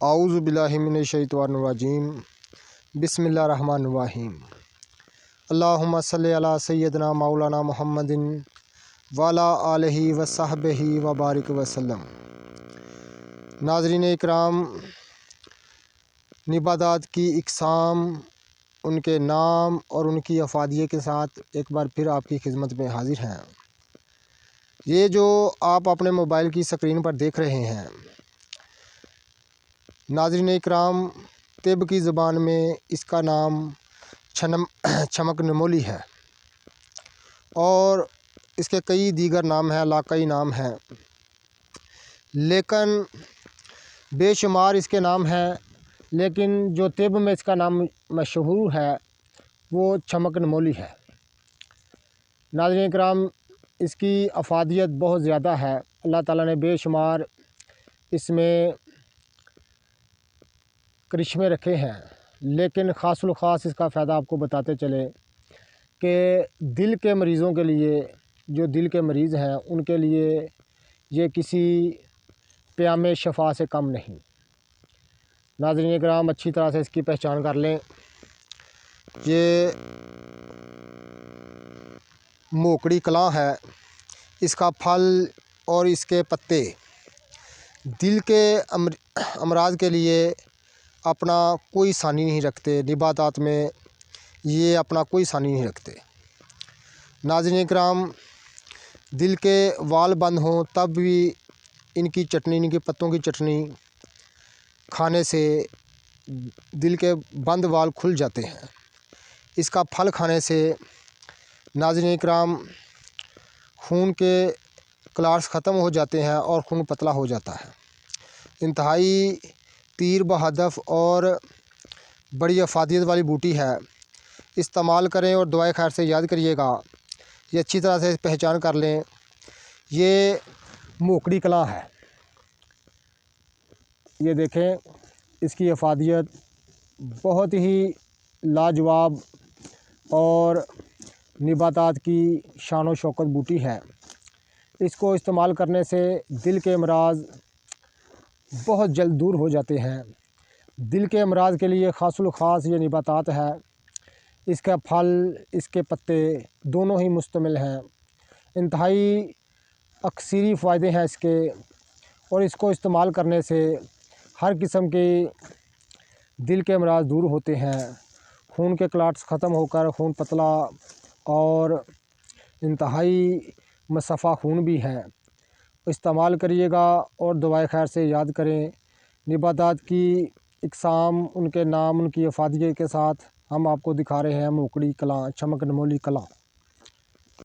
आऊज़ु बिल्लाहि मिनश्शैतानिर्रजीम बिस्मिल्लाहिर्रहमानिर्रहीम। अल्लाहुम्मा सल्लि अला सय्यदना मौलाना मुहम्मदिन वाला आलिहि व सहबिहि व बारिक वसल्लम। नाज़रीन इकराम, निबातात की इक़साम, उनके नाम और उनकी अफ़ादियत के साथ एक बार फिर आपकी खिदमत में हाज़िर हैं। ये जो आप अपने मोबाइल की स्क्रीन पर देख रहे हैं, नाज़रीन इकराम, तिब की ज़बान में इसका नाम चमक नमोली है और इसके कई दीगर नाम हैं, इलाक़ाई नाम हैं, लेकिन बेशुमार इसके नाम हैं। लेकिन जो तिब में इसका नाम मशहूर है वो चमक नमोली है। नाज़रीन इकराम, इसकी अफ़ादियत बहुत ज़्यादा है। अल्लाह ताला ने बेशुमार इसमें करिश्मे रखे हैं, लेकिन ख़ासुल ख़ास इसका फ़ायदा आपको बताते चले कि दिल के मरीज़ों के लिए, जो दिल के मरीज़ हैं उनके लिए ये किसी प्यामे शफ़ा से कम नहीं। नाज़रीन इकराम, अच्छी तरह से इसकी पहचान कर लें। ये मोकड़ी कलां है। इसका फल और इसके पत्ते दिल के अमराज के लिए अपना कोई सानी नहीं रखते। निबातात में ये अपना कोई सानी नहीं रखते। नाज़रीन इकराम, दिल के वाल बंद हों तब भी इनकी चटनी, इनके पत्तों की चटनी खाने से दिल के बंद वाल खुल जाते हैं। इसका फल खाने से नाज़रीन इकराम, खून के क्लाट्स ख़त्म हो जाते हैं और खून पतला हो जाता है। इंतहाई तीर बहदफ़ और बड़ी अफ़ादियत वाली बूटी है। इस्तेमाल करें और दुआए खैर से याद करिएगा। ये अच्छी तरह से पहचान कर लें, ये मोकड़ी कलां है। ये देखें, इसकी अफ़ादियत बहुत ही लाजवाब और निबातात की शान व शौकत बूटी है। इसको इस्तेमाल करने से दिल के अमराज़ बहुत जल्द दूर हो जाते हैं। दिल के अमराज़ के लिए ख़ासुल ख़ास ये निबातात है। इसका फल, इसके पत्ते दोनों ही मुश्तमिल हैं। इंतहाई अक्सरी फ़ायदे हैं इसके, और इसको इस्तेमाल करने से हर किस्म के दिल के अमराज़ दूर होते हैं। खून के क्लाट्स ख़त्म होकर खून पतला और इंतहाई मुसफ़ा खून भी है। इस्तेमाल करिएगा और दुआए खैर से याद करें। निबातात की इक़साम, उनके नाम, उनकी अफ़ादियत के साथ हम आपको दिखा रहे हैं मोकड़ी कलां, चमक नमोली कलां।